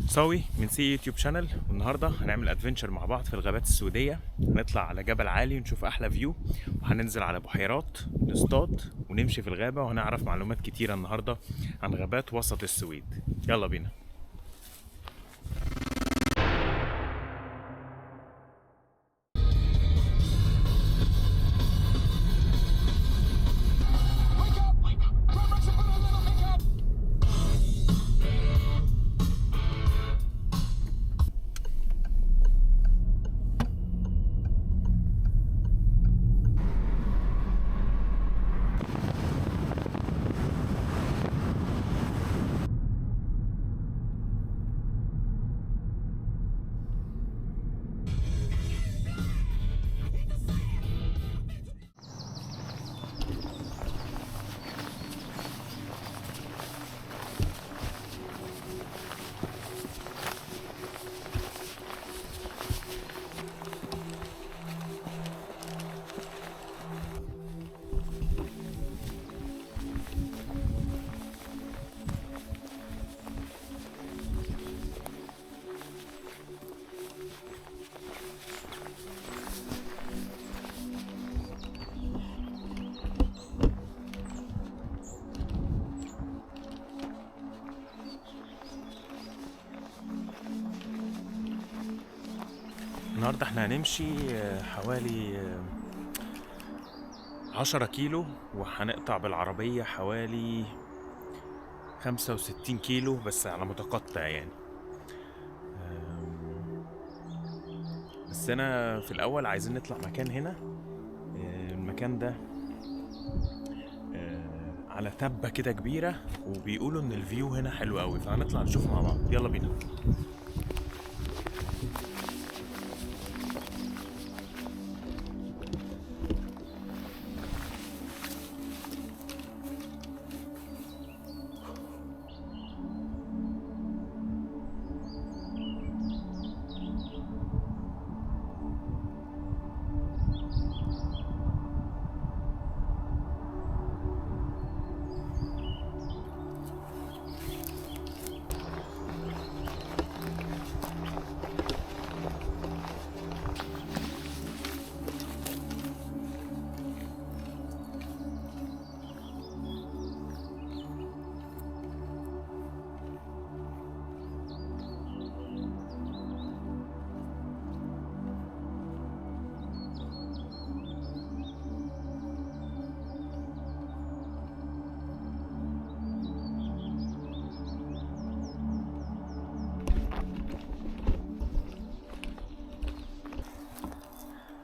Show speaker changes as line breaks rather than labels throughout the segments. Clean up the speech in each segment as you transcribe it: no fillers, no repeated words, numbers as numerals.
صاوي من سي يوتيوب شانل، والنهارده هنعمل ادفنتشر مع بعض في الغابات السعوديه. هنطلع على جبل عالي نشوف احلى فيو، وهننزل على بحيرات نصطاد ونمشي في الغابه، وهنعرف معلومات كتيره النهارده عن غابات وسط السويد. يلا بينا. النهارده احنا هنمشي حوالي 10 كيلو، وهنقطع بالعربية حوالي 65 كيلو بس على متقطع يعني. بس انا في الاول عايزين نطلع مكان هنا. المكان ده على تبة كده كبيرة، وبيقولوا ان الفيو هنا حلو قوي، فهنطلع نشوف مع بعض. يلا بينا.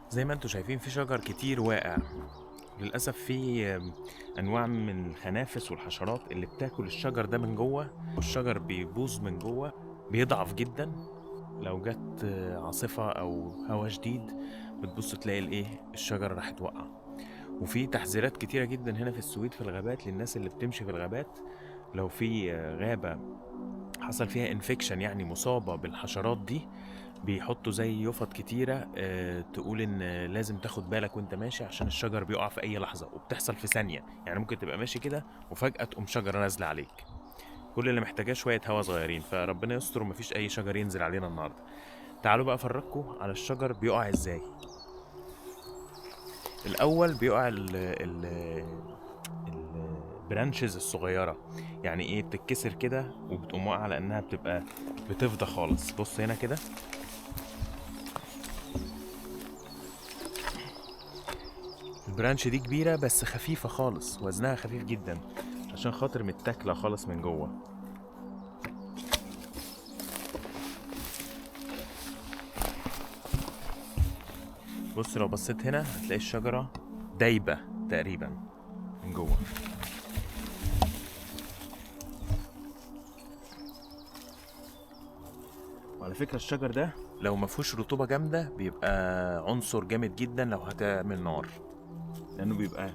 زي ما انتوا شايفين في شجر كتير واقع. للأسف في أنواع من الخنافس والحشرات اللي بتاكل الشجر ده من جوه، والشجر بيبوظ من جوه، بيضعف جدا. لو جت عاصفة أو هوا شديد بتبص تلاقي الشجرة راحت واقعة. وفي تحذيرات كتيرة جدا هنا في السويد في الغابات للناس اللي بتمشي في الغابات. لو في غابة حصل فيها انفكشن، يعني مصابة بالحشرات دي، بيحطوا زي يفط كتيرة تقول ان لازم تاخد بالك وانت ماشي، عشان الشجر بيقع في اي لحظة، وبتحصل في ثانية. يعني ممكن تبقى ماشي كده وفجأة تقوم شجرة نازلة عليك. كل اللي محتاجاه شوية هوا صغيرين، فربنا يستر ومفيش اي شجر ينزل علينا النهاردة. تعالوا بقى افرجكم على الشجر بيقع ازاي. الاول بيقع البرانشز الصغيرة، يعني ايه، بتتكسر كده وبتقوم واقعة لانها بتبقى بتفضى خالص. بص هنا كده، البرانش دي كبيرة بس خفيفة خالص، وزنها خفيف جدا عشان خاطر متاكلة خالص من جوه. بص لو بصيت هنا هتلاقي الشجرة دايبة تقريبا من جوه. وعلى فكرة الشجر ده لو مفهوش رطوبة جامدة بيبقى عنصر جامد جدا لو هتعمل نار، لأنه بيبقى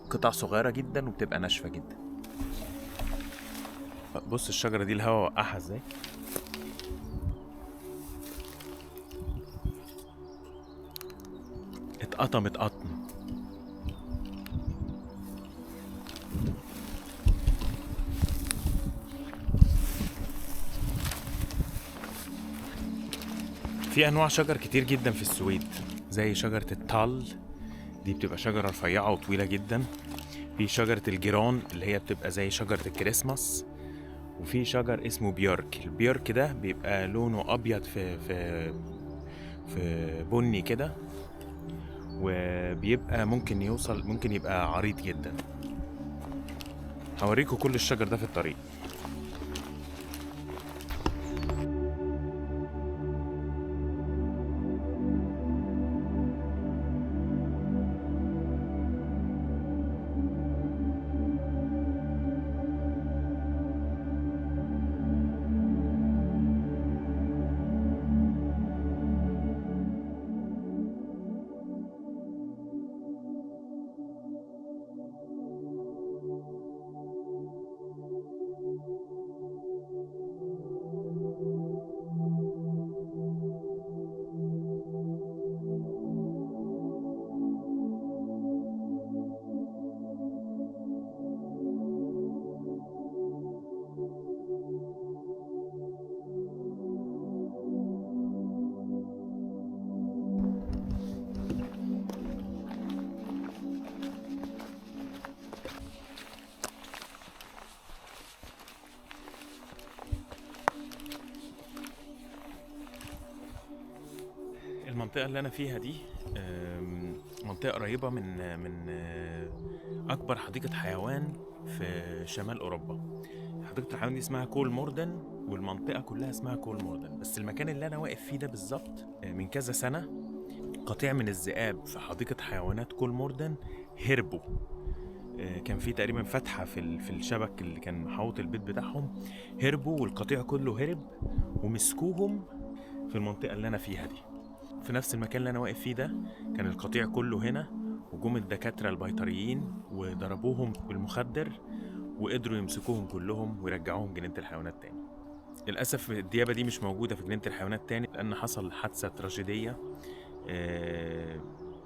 قطع صغيرة جدا وبتبقى ناشفة جدا. بص الشجرة دي الهوا وقعها ازاي. اتقطمت قطم. في انواع شجر كتير جدا في السويد، زي شجرة التال، دي بتبقى شجرة رفيعة وطويلة جدا. في شجرة الجيران اللي هي بتبقى زي شجرة الكريسماس. وفي شجر اسمه بيورك. البيورك ده بيبقى لونه ابيض في بني كده، وبيبقى ممكن يبقى عريض جدا. هوريكم كل الشجر ده في الطريق. المنطقة اللي أنا فيها دي منطقة قريبة من أكبر حديقة حيوان في شمال أوروبا. حديقة الحيوان دي اسمها كول موردن، والمنطقة كلها اسمها كول موردن. بس المكان اللي أنا واقف فيه ده بالظبط من كذا سنة قطيع من الذئاب في حديقة حيوانات كول موردن هربوا. كان في تقريبا فتحة في الشبك اللي كان محوط البيت بتاعهم، هربوا والقطيع كله هرب، ومسكوهم في المنطقة اللي أنا فيها دي. في نفس المكان اللي أنا واقف فيه ده كان القطيع كله هنا، وجم الدكاترة البيطريين وضربوهم بالمخدر، وقدروا يمسكوهم كلهم ويرجعوهم جنينة الحيوانات تاني. للأسف الديابة دي مش موجودة في جنينة الحيوانات تاني، لأن حصل حادثة تراجيدية.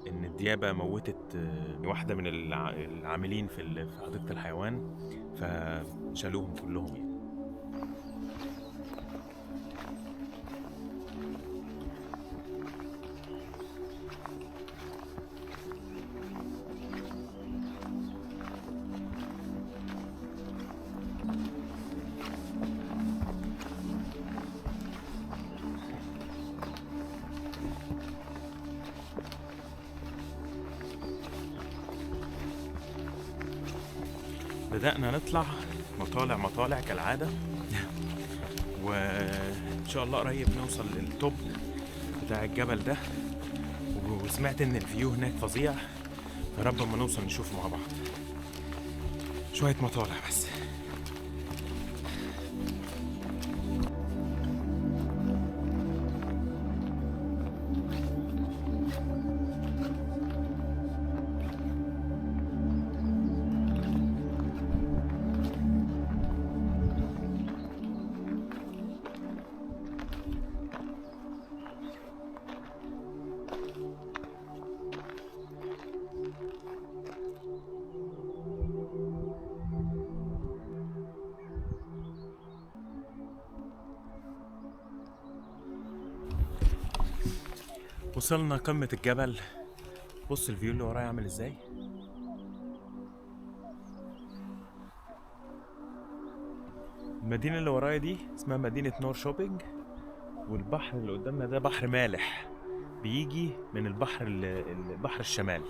إن الديابة موتت واحدة من العاملين في حديقة الحيوان، فشالوهم كلهم يعني. بدأنا نطلع مطالع كالعادة، وإن شاء الله قريب نوصل للتوب بتاع الجبل ده. وسمعت إن الفيو هناك فظيع، فرب ما نوصل نشوفه مع بعض. شوية مطالع بس. وصلنا قمة الجبل. بص الفيو اللي ورايا عامل ازاي. المدينة اللي ورايا دي اسمها مدينة نور شوبينج، والبحر اللي قدامنا ده بحر مالح بيجي من البحر الشمال.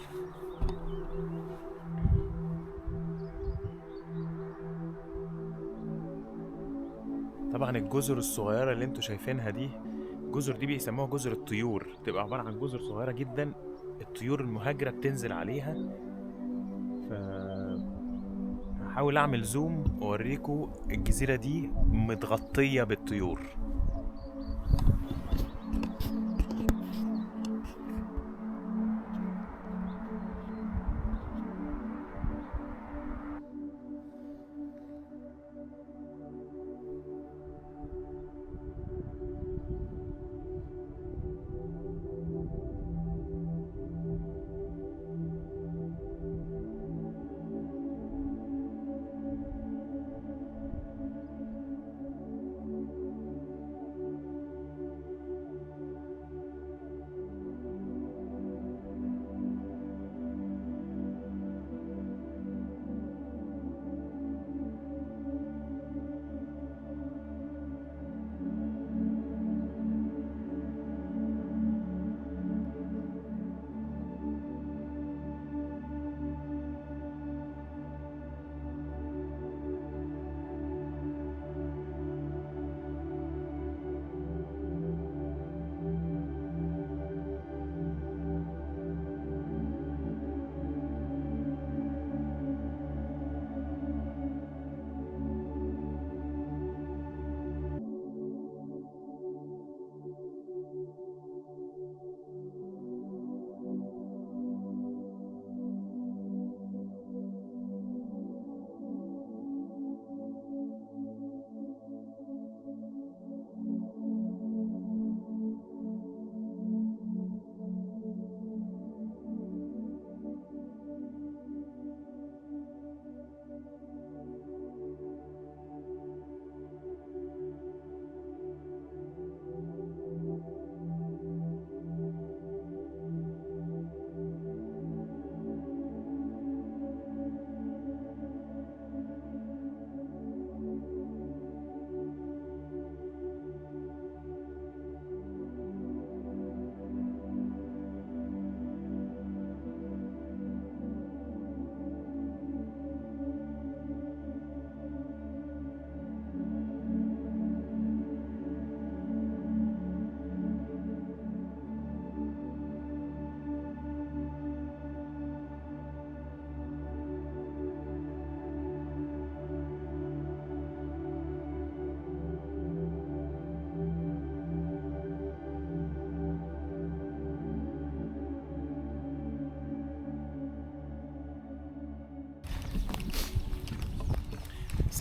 طبعا الجزر الصغيرة اللي انتوا شايفينها دي، الجزر دي بيسموها جزر الطيور، بتبقى عبارة عن جزر صغيرة جدا الطيور المهاجرة بتنزل عليها. ف هحاول اعمل زوم واوريكم الجزيرة دي متغطية بالطيور.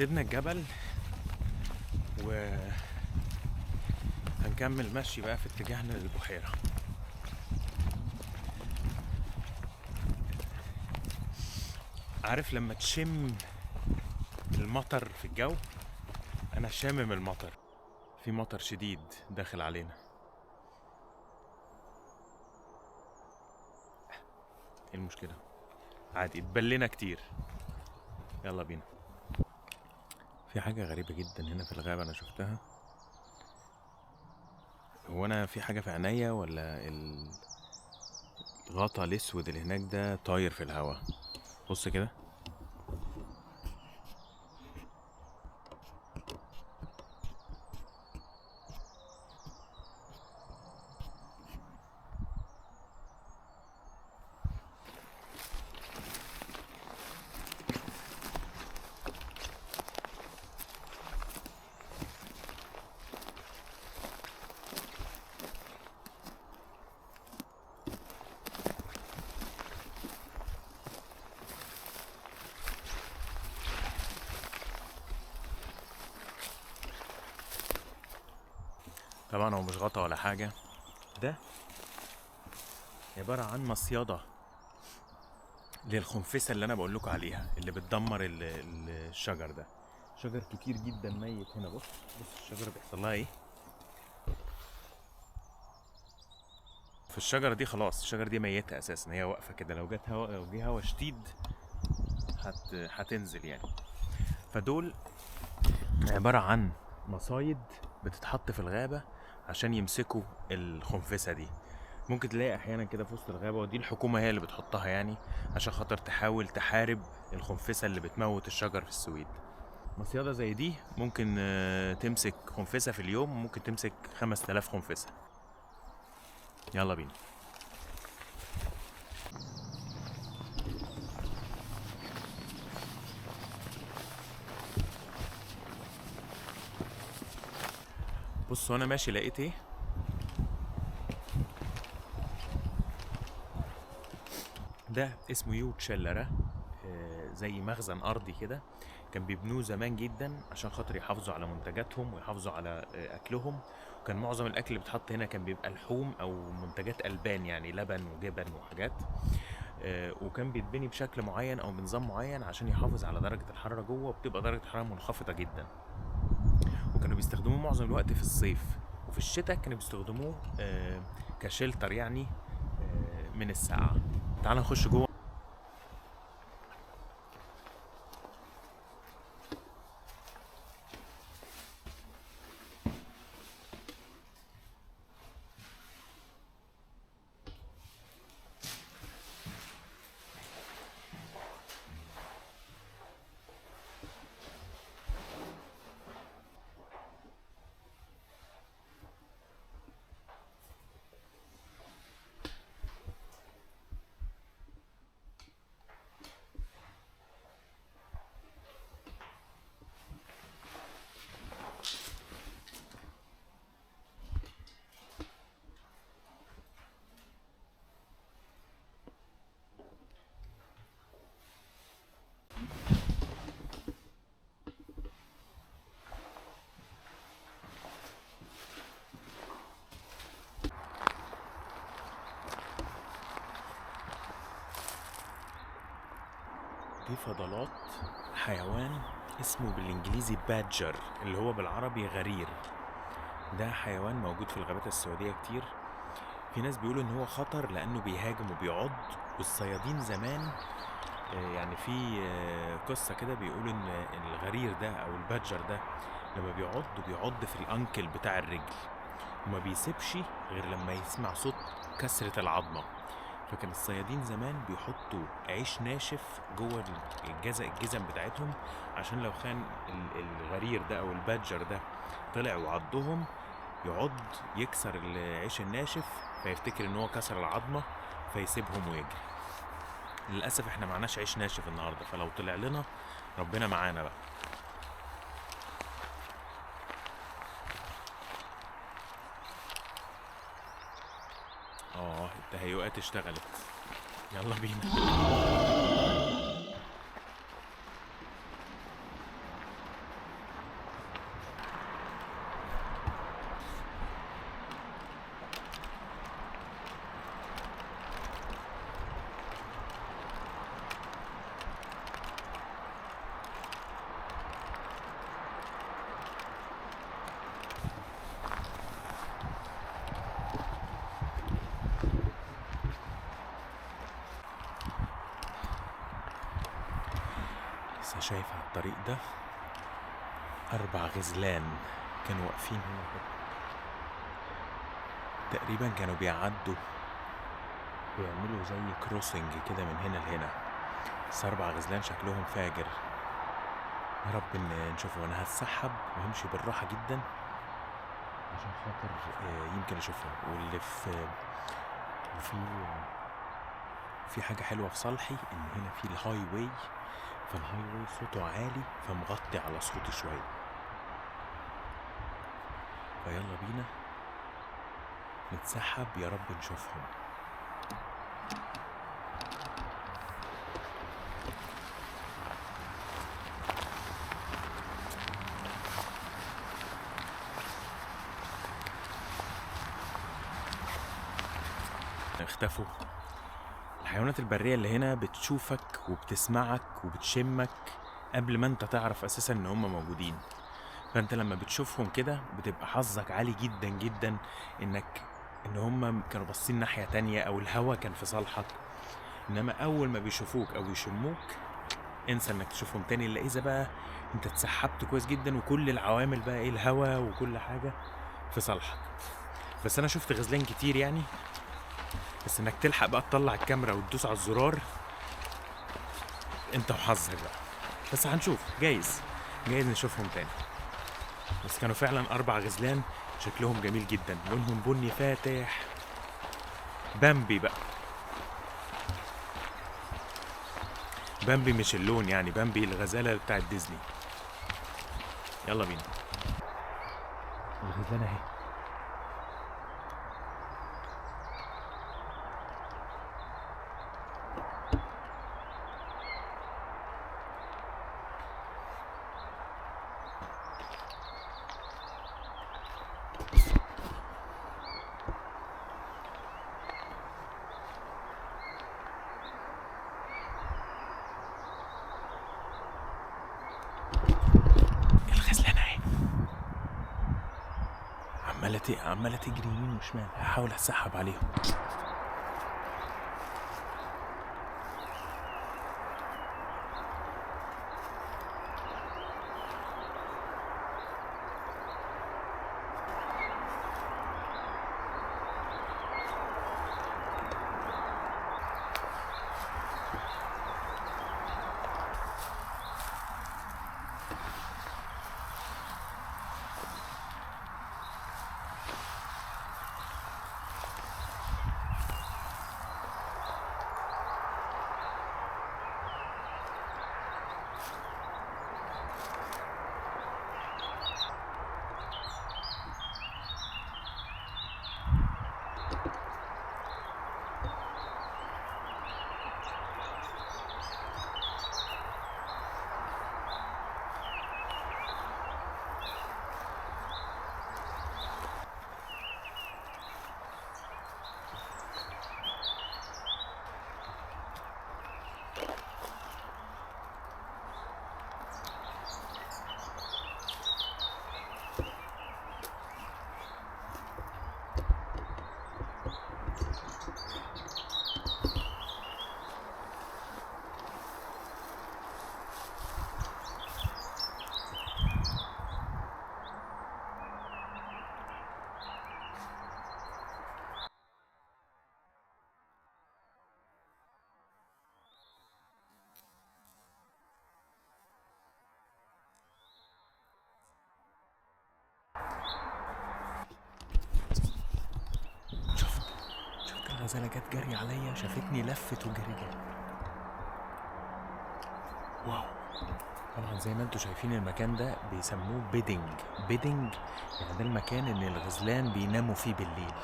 سيبنا الجبل و هنكمل مشي بقى في اتجاهنا للبحيرة. عارف لما تشم المطر في الجو؟ انا شامم المطر، في مطر شديد داخل علينا. ايه المشكلة؟ عادي، اتبلينا كتير. يلا بينا. في حاجة غريبة جدا هنا في الغابة انا شفتها. هو انا في حاجة في عينيا ولا الغطا الاسود اللي هناك ده طاير في الهوا؟ بص كده. طبعا هو مش غطا ولا حاجة، ده عبارة عن مصيادة للخنفسة اللي انا بقول لكم عليها، اللي بتدمر الشجر ده. شجر كتير جدا ميت هنا. بص الشجرة بيحصل لها ايه في الشجرة دي. خلاص الشجرة دي ميتة اساسا، هي واقفة كده. لو جت هوا، لو جه هوا شديد هتنزل يعني. فدول عبارة عن مصايد بتتحط في الغابة عشان يمسكوا الخنفسة دي. ممكن تلاقي احيانا كده في وسط الغابة، ودي الحكومة هي اللي بتحطها يعني عشان خاطر تحاول تحارب الخنفسة اللي بتموت الشجر في السويد. مصيادة زي دي ممكن تمسك خنفسة في اليوم، ممكن تمسك 5000 خنفسة. يلا بينا. بص وانا ماشي لقيت ايه؟ ده اسمه يوت شلرة، زي مخزن ارضي كده. كان بيبنوه زمان جدا عشان خاطر يحافظوا على منتجاتهم ويحافظوا على اكلهم. وكان معظم الاكل اللي بيتحط هنا كان بيبقى لحوم او منتجات البان، يعني لبن وجبن وحاجات. وكان بيتبني بشكل معين او بنظام معين عشان يحافظ على درجة الحرارة جوه، وبتبقى درجة الحرارة منخفضة جدا. وكانوا بيستخدموه معظم الوقت في الصيف، وفي الشتاء كانوا بيستخدموه كشلتر يعني من السقعة. تعال نخش جوه. دي فضلات حيوان اسمه بالانجليزي بادجر، اللي هو بالعربي غرير. ده حيوان موجود في الغابات السعودية كتير. في ناس بيقولوا ان هو خطر لانه بيهاجم وبيعض، والصيادين زمان يعني في قصة كده بيقولوا ان الغرير ده او البادجر ده لما بيعض في الانكل بتاع الرجل، وما بيسيبش غير لما يسمع صوت كسرة العظمة. فكان الصيادين زمان بيحطوا عيش ناشف جوه الجزم بتاعتهم، عشان لو كان الغرير ده او البادجر ده طلع وعضهم، يعض يكسر العيش الناشف فيفتكر ان هو كسر العظمة فيسيبهم ويجري. للأسف احنا معناش عيش ناشف النهاردة، فلو طلع لنا ربنا معانا بقى. التهيؤات اشتغلت. يلا بينا. لسه شايف على الطريق ده 4 غزلان كانوا واقفين هنا كده. تقريبا كانوا بيعدوا، بيعملوا زي كروسنج كده من هنا لهنا. بس 4 غزلان شكلهم فاجر. يا رب ان نشوفهم. انا هتسحب وهمشي بالراحة جدا عشان خاطر يمكن اشوفهم. واللي في حاجة حلوة في صالحي ان هنا في الهاي واي، فالهاي واي صوته عالي فمغطي على صوتي شوية. فيلا بينا نتسحب، يا رب نشوفهم. اختفوا. الحيوانات البرية اللي هنا بتشوفك وبتسمعك وبتشمك قبل ما انت تعرف اساسا ان هم موجودين. فانت لما بتشوفهم كده بتبقى حظك عالي جدا جدا ان هم كانوا باصين ناحية تانية او الهوا كان في صالحك. انما اول ما بيشوفوك او يشموك انسى انك تشوفهم تاني، الا اذا بقى انت اتسحبت كويس جدا وكل العوامل بقى ايه، الهوا وكل حاجة في صالحك. بس انا شفت غزلان كتير يعني، بس انك تلحق بقى تطلع الكاميرا وتدوس على الزرار انت وحظك بقى. بس هنشوف، جايز نشوفهم تاني. بس كانوا فعلا 4 غزلان شكلهم جميل جدا، لونهم بني فاتح. بامبي بقى، بامبي مش اللون يعني، بامبي الغزالة بتاعت ديزني. يلا بينا. الغزالة اهي. عمالة تجري يمين وشمال. هحاول اسحب عليهم. الغزالة جت جري عليا، شافتني لفت وجري. واو. طبعا زي ما انتوا شايفين المكان ده بيسموه بيدنج يعني ده المكان ان الغزلان بيناموا فيه بالليل.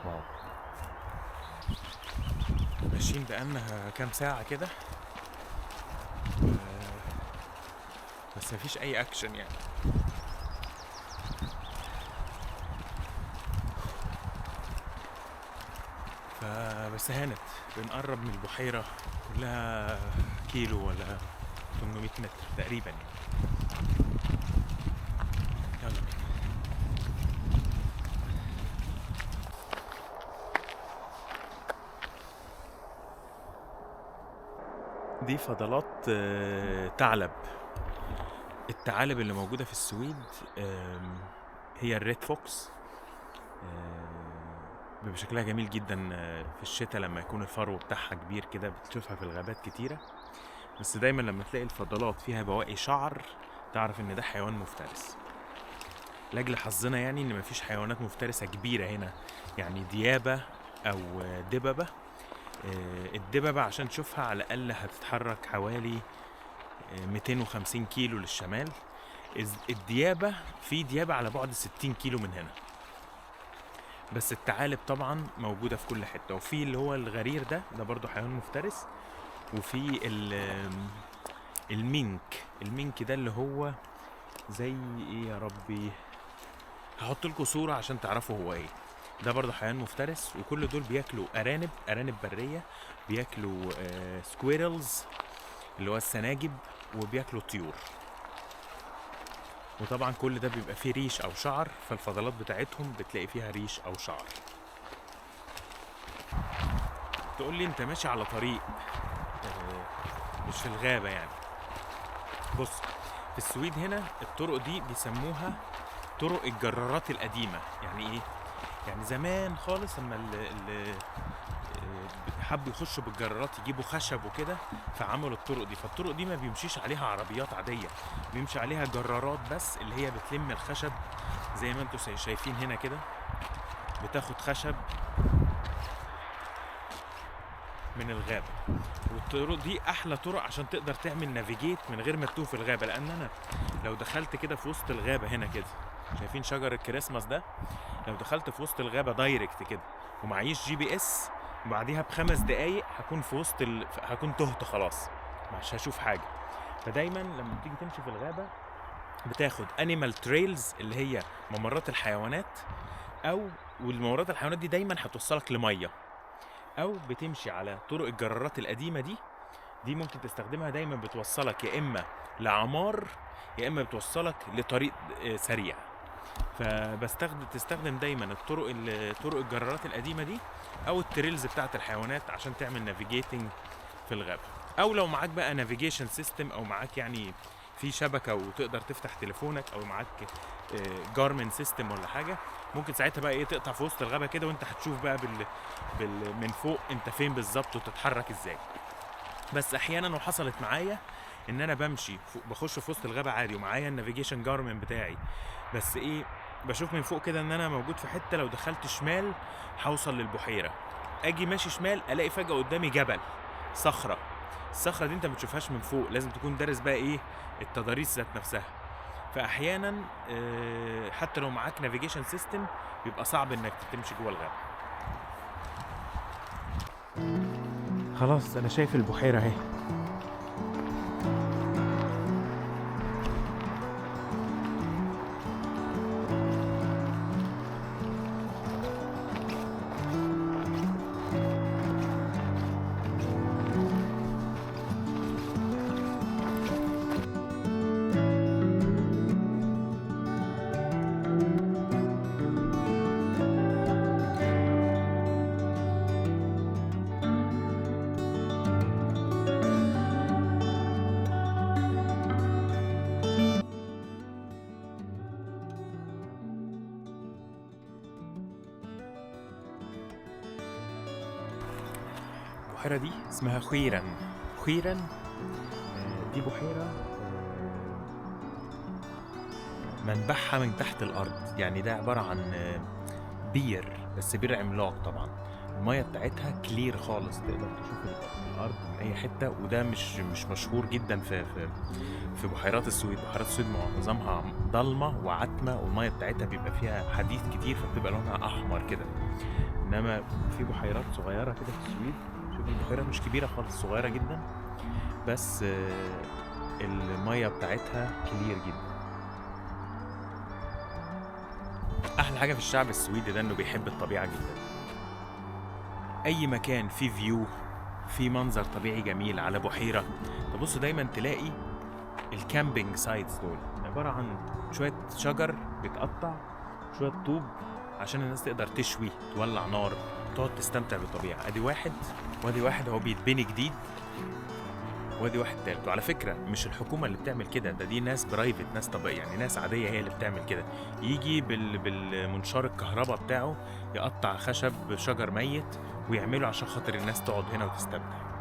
واو. ماشيين بقالنا كام ساعة كده، بس مفيش اي اكشن يعني. بس هانت بنقرب من البحيرة، كلها كيلو ولا 800 متر تقريبا يعني. يلا بينا. دي فضلات ثعلب. الثعالب اللي موجودة في السويد هي الريد فوكس. بيبقى شكلها جميل جدا في الشتاء لما يكون الفرو بتاعها كبير كده، بتشوفها في الغابات كتيرة. بس دايما لما تلاقي الفضلات فيها بواقي شعر تعرف ان ده حيوان مفترس. لاجل حظنا يعني ان مفيش حيوانات مفترسة كبيرة هنا، يعني ديابة او دببة. الدببة عشان تشوفها على الاقل هتتحرك حوالي 250 كيلو للشمال. الديابة في ديابة على بعد 60 كيلو من هنا. بس الثعالب طبعا موجودة في كل حتة. وفي اللي هو الغرير ده برضو حيوان مفترس. وفي المينك ده اللي هو زي ايه يا ربي، هحط لكم صورة عشان تعرفوا هو ايه. ده برضو حيوان مفترس. وكل دول بياكلوا ارانب برية، بياكلوا سكويرلز اللي هو السناجب، وبياكلوا طيور. وطبعا كل ده بيبقى فيه ريش او شعر، فالفضلات بتاعتهم بتلاقي فيها ريش او شعر. تقول لي انت ماشي على طريق مش في الغابة يعني. بص، في السويد هنا الطرق دي بيسموها طرق الجرارات القديمة. يعني ايه؟ يعني زمان خالص لما اللي حبوا يخشوا بالجرارات يجيبوا خشب وكده، فعملوا الطرق دي. فالطرق دي ما بيمشيش عليها عربيات عادية، بيمشي عليها جرارات بس، اللي هي بتلم الخشب زي ما انتوا شايفين هنا كده. بتاخد خشب من الغابة. والطرق دي احلى طرق عشان تقدر تعمل نافيجيت من غير ما تتوه في الغابة. لان انا لو دخلت كده في وسط الغابة هنا كده، شايفين شجر الكريسماس ده؟ لو دخلت في وسط الغابة دايركت كده ومعيش GPS، وبعديها ب5 دقايق هكون في وسط هكون تهت خلاص، مش هشوف حاجة. فدايما لما تيجي تمشي في الغابة بتاخد انيمال تريلز اللي هي ممرات الحيوانات، والممرات الحيوانات دي دايما هتوصلك لمية، او بتمشي على طرق الجرارات القديمة دي ممكن تستخدمها. دايما بتوصلك يا اما لعمار يا اما بتوصلك لطريق سريع. تستخدم دايما طرق الجرارات القديمة دي او التريلز بتاعت الحيوانات عشان تعمل نافيجيتنج في الغابة. او لو معاك بقى نافيجيشن سيستم، او معاك يعني في شبكة وتقدر تفتح تليفونك، او معاك جارمن سيستم ولا حاجة، ممكن ساعتها بقى ايه تقطع في وسط الغابة كده، وانت هتشوف بقى من فوق انت فين بالظبط وتتحرك ازاي. بس احيانا وحصلت معايا ان انا بمشي بخش في وسط الغابة عادي ومعايا النافيجيشن جارمن بتاعي، بس ايه بشوف من فوق كده ان انا موجود في حتة لو دخلت شمال هوصل للبحيرة. اجي ماشي شمال الاقي فجأة قدامي جبل، صخرة. الصخرة دي انت ما بتشوفهاش من فوق، لازم تكون دارس بقى ايه التضاريس ذات نفسها. فاحيانا حتى لو معاك نافيجيشن سيستم بيبقى صعب انك تمشي جوه الغابة. خلاص انا شايف البحيرة اهي. البحيرة دي اسمها خيرن. دي بحيرة منبعها من تحت الأرض. يعني ده عبارة عن بير، بس بير عملاق طبعا. المية بتاعتها كلير خالص، تقدر تشوف الأرض من أي حتة. وده مش مشهور جدا في بحيرات السويد. بحيرات السويد معظمها ضلمة وعتمة، والمية بتاعتها بيبقى فيها حديد كتير فبتبقى لونها أحمر كده. إنما في بحيرات صغيرة كده في السويد، شوف البحيرة مش كبيرة خالص، صغيرة جدا، بس المية بتاعتها كلير جدا. احلى حاجة في الشعب السويدي ده انه بيحب الطبيعة جدا. اي مكان فيه فيو، فيه منظر طبيعي جميل على بحيرة، تبص دايما تلاقي الكامبينج سايتس دول عبارة عن شوية شجر بيتقطع، شوية طوب عشان الناس تقدر تشوي، تولع نار، تقعد تستمتع بالطبيعة. ادي واحد وادي واحد هو بيتبني جديد، وادي واحد تالت. وعلى فكرة مش الحكومة اللي بتعمل كده، دي ناس برايفت، ناس طبيعية، يعني ناس عادية هي اللي بتعمل كده. يجي بالمنشار الكهرباء بتاعه يقطع خشب شجر ميت ويعمله عشان خاطر الناس تقعد هنا وتستمتع.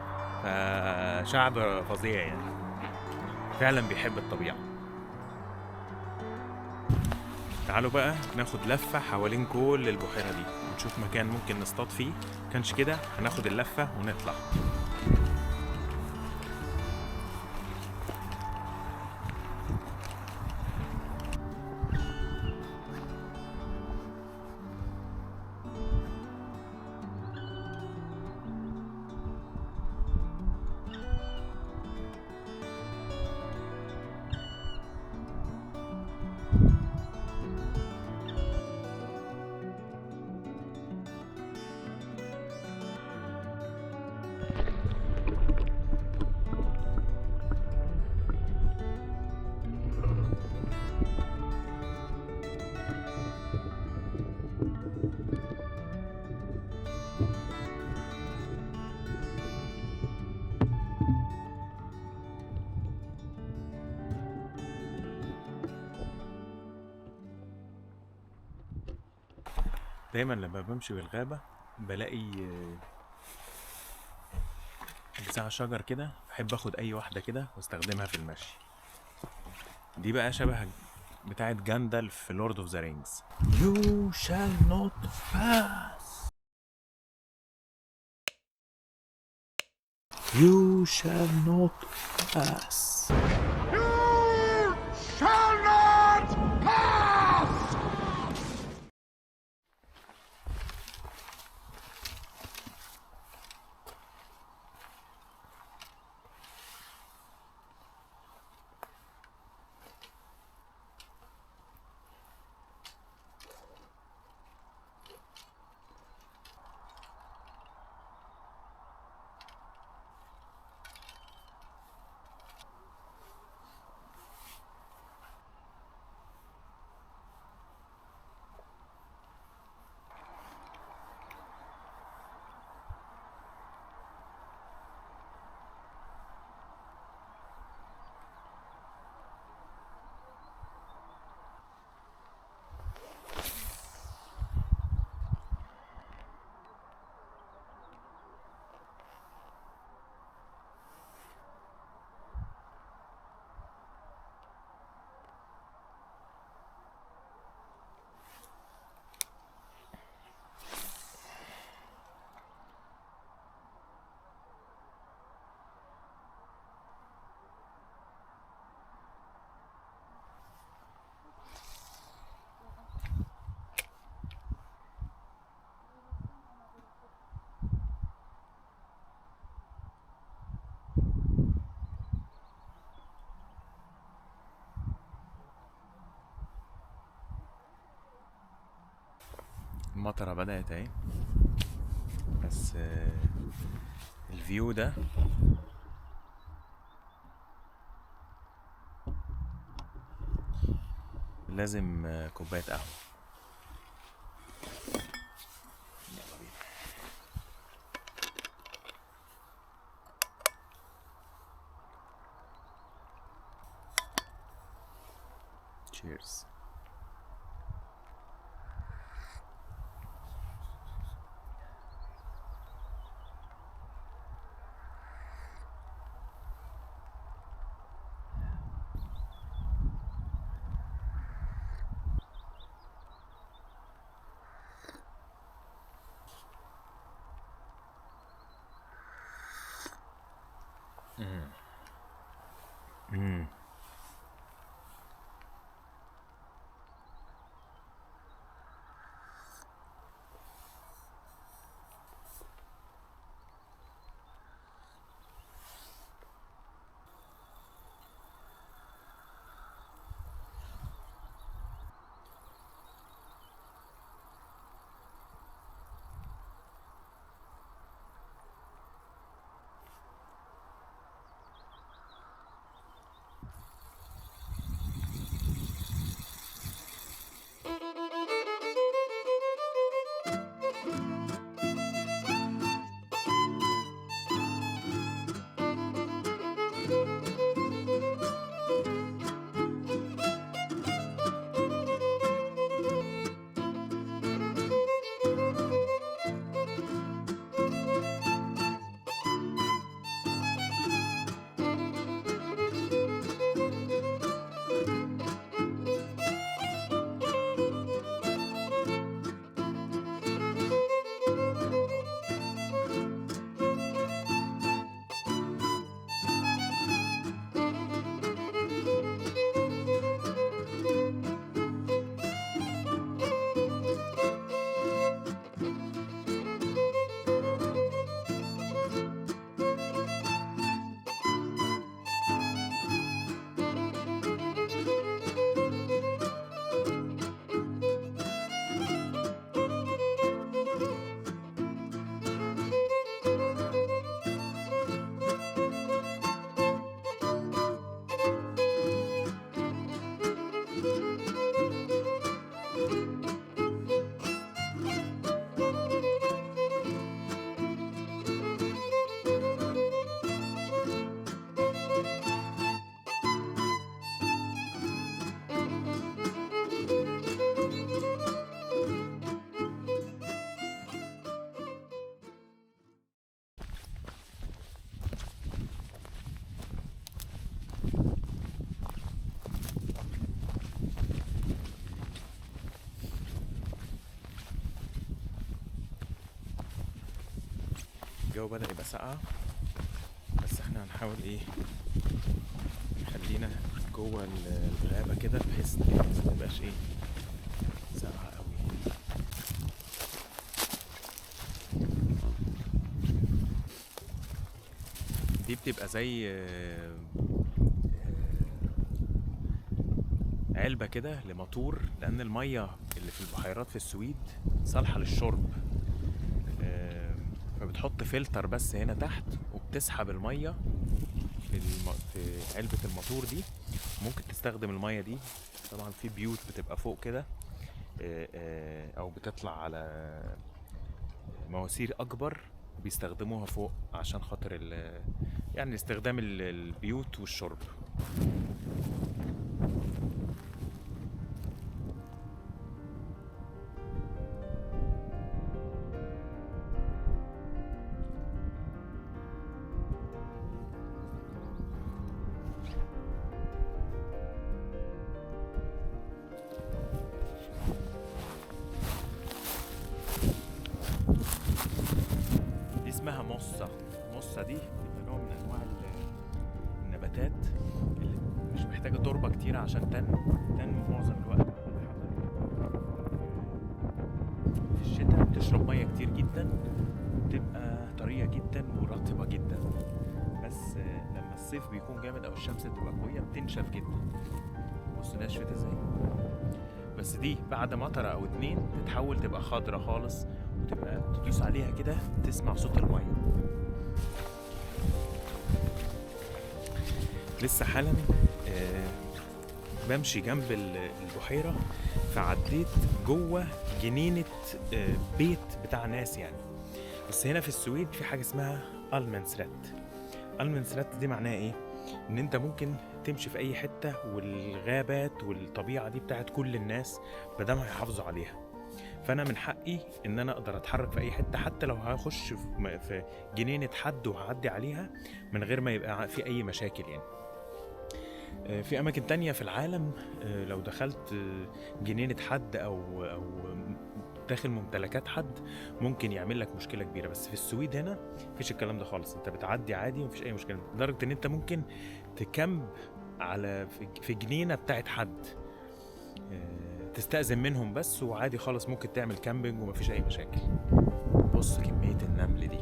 فشعب فظيع يعني، فعلا بيحب الطبيعة. تعالوا بقى ناخد لفة حوالين كل البحيرة دي ونشوف مكان ممكن نصطاد فيه. كانش كده هناخد اللفة ونطلع. دايما لما بمشي بالغابة بلاقي بتاع شجر كده، بحب اخد اي واحدة كده واستخدمها في المشي. دي بقى شبه بتاعت جاندالف في لورد اوف ذا رينجز. You shall not pass. You shall not pass.
You shall not pass!
المطرة بدأت اهي، بس الفيو ده لازم كوباية قهوة. يلا بينا. تشيرز. امم الجو بدأ يبقى ساقعة، بس احنا هنحاول ايه نخلينا جوه الغابة كده بحيث ما تبقاش ايه ساقعة قوي. دي بتبقى زي علبة كده لموتور، لأن المية اللي في البحيرات في السويد صالحة للشرب، فبتحط فلتر بس هنا تحت وبتسحب المية في علبة الموتور دي. ممكن تستخدم المية دي، طبعا في بيوت بتبقى فوق كده أو بتطلع على مواسير أكبر بيستخدموها فوق عشان خاطر يعني استخدام البيوت والشرب. دي اسمها موسة. موسة دي بتبقى نوع من انواع النباتات اللي مش محتاجة تربة كتير عشان تنمو معظم الوقت على الحجر. في الشتاء بتشرب مية كتير جدا وبتبقى طرية جدا ورطبة جدا، بس لما الصيف بيكون جامد او الشمس بتبقى قوية بتنشف جدا. بص نشفت ازاي، بس دي بعد مطرة او 2 تتحول تبقى خضرة خالص، وتبقى تدوس عليها كده تسمع صوت المية. لسه حالا بمشي جنب البحيرة، فعديت جوه جنينة بيت بتاع ناس يعني. بس هنا في السويد في حاجة اسمها ألمنسرات. ألمنسرات دي معناها ايه؟ ان انت ممكن تمشي في اي حتة، والغابات والطبيعة دي بتاعت كل الناس مادام هيحافظوا عليها. فانا من حقي ان انا اقدر اتحرك في اي حتة، حتى لو هخش في جنينة حد وهعدي عليها من غير ما يبقى في اي مشاكل يعني. في اماكن تانية في العالم لو دخلت جنينة حد او داخل ممتلكات حد ممكن يعمل لك مشكلة كبيرة، بس في السويد هنا مفيش الكلام ده خالص. انت بتعدي عادي ومفيش اي مشكلة، لدرجة ان انت ممكن تكمب على في جنينة بتاعت حد، تستأذن منهم بس وعادي خالص ممكن تعمل كامبينج ومفيش اي مشاكل. بص كمية النمل دي.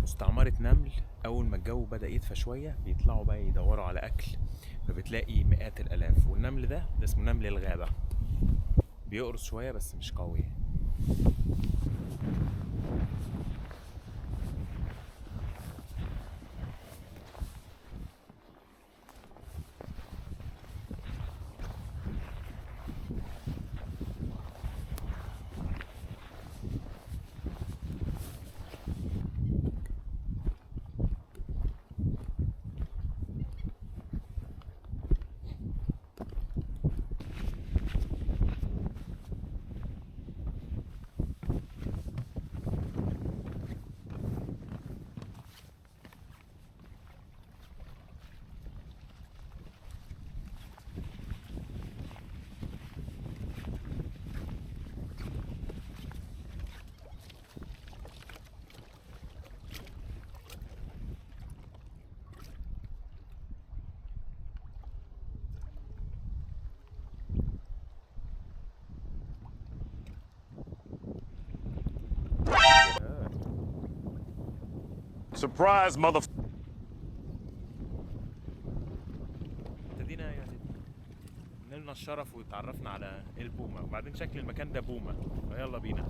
مستعمرة نمل. أول ما الجو بدأ يدفى شوية بيطلعوا بقى يدوروا على أكل، فبتلاقي مئات الآلاف. والنمل ده اسمه نمل الغابة، بيقرص شوية بس مش قوي.
Surprise, mother...
بينا يعني نلنا الشرف وتعرفنا على البومة، وبعدين شكل المكان ده بومة، فيلا بينا.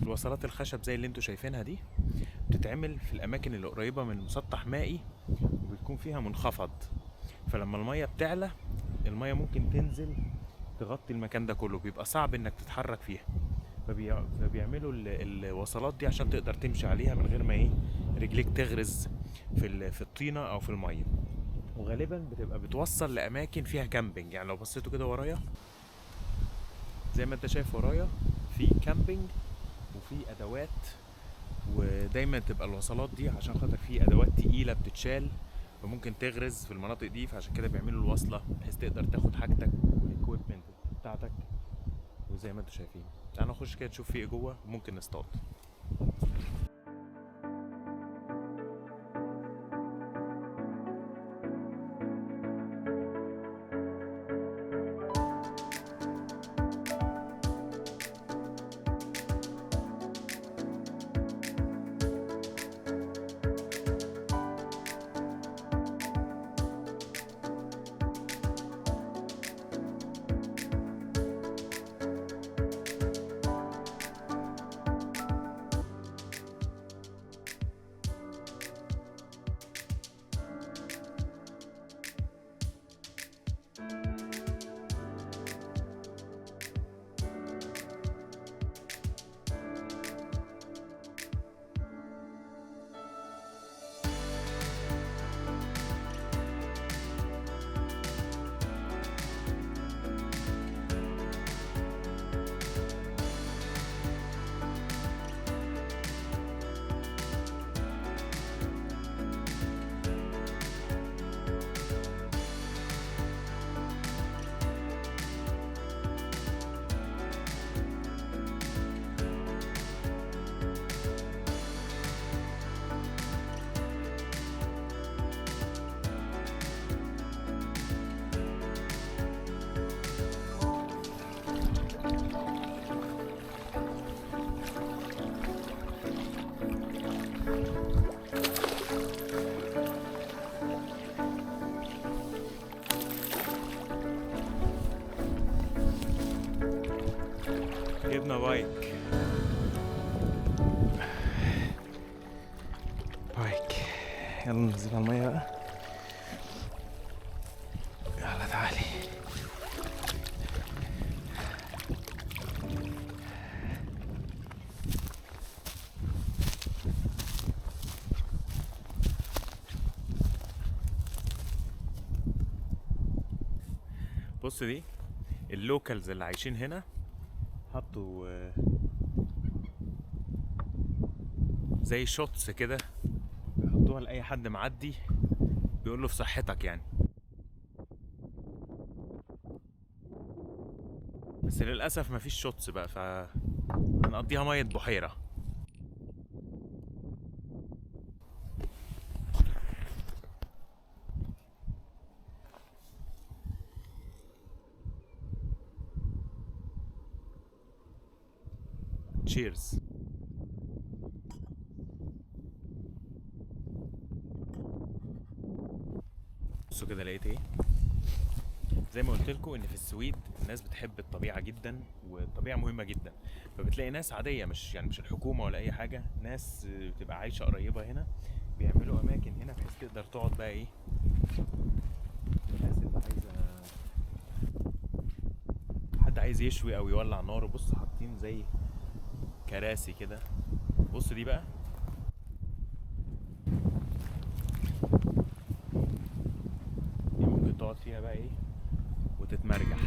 الوصلات الخشب زي اللي انتوا شايفينها دي بتتعمل في الاماكن اللي قريبة من مسطح مائي وبتكون فيها منخفض، فلما المية بتعلى المية ممكن تنزل تغطي المكان ده كله، بيبقى صعب انك تتحرك فيها، فبيعملوا الوصلات دي عشان تقدر تمشي عليها من غير ما ايه رجليك تغرز في الطينة او في المية. وغالبا بتبقى بتوصل لاماكن فيها كامبينج، يعني لو بصيتوا كده ورايا زي ما انت شايف ورايا في كامبينج وفي ادوات، ودايما تبقى الوصلات دي عشان خاطر في ادوات تقيله بتتشال فممكن تغرز في المناطق دي، فعشان كده بيعملوا الوصله بحيث تقدر تاخد حاجتك والاكويبمنت بتاعتك. وزي ما انتوا شايفين تعالوا نخش كده نشوف في ايه جوه وممكن نصطاد. جبنا بايك يلا ننزل على المية بقى. يلا تعالي. بص دي اللوكالز اللي عايشين هنا حطوا زي شوتس كده بيحطوها لأي حد معدي بيقول له في صحتك يعني، بس للأسف مفيش شوتس بقى فهنقضيها مية بحيرة. تشيرز. بصوا كده لقيت ايه. زي ما قلت لكم ان في السويد الناس بتحب الطبيعه جدا والطبيعه مهمه جدا، فبتلاقي ناس عاديه مش الحكومه ولا اي حاجه، ناس بتبقى عايشه قريبه هنا بيعملوا اماكن هنا بحيث تقدر تقعد بقى ايه الناس اللي عايزه حد عايز يشوي او يولع نار. بص حاطين زي كراسي كده. بص دي بقى دي ممكن تقعد فيها بقى ايه وتتمرجح.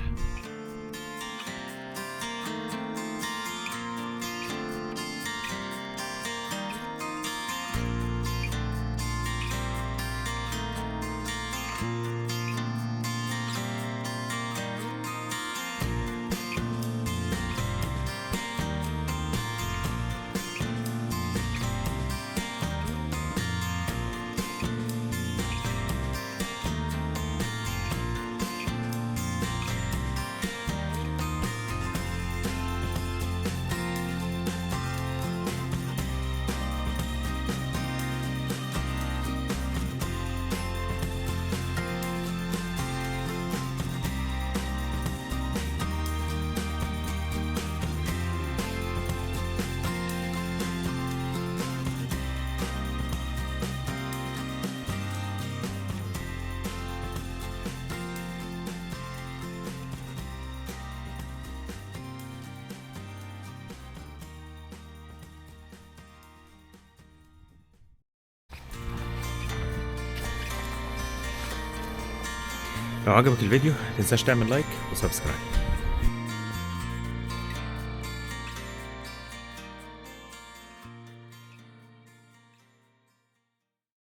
لو عجبك الفيديو متنساش تعمل لايك وسبسكرايب.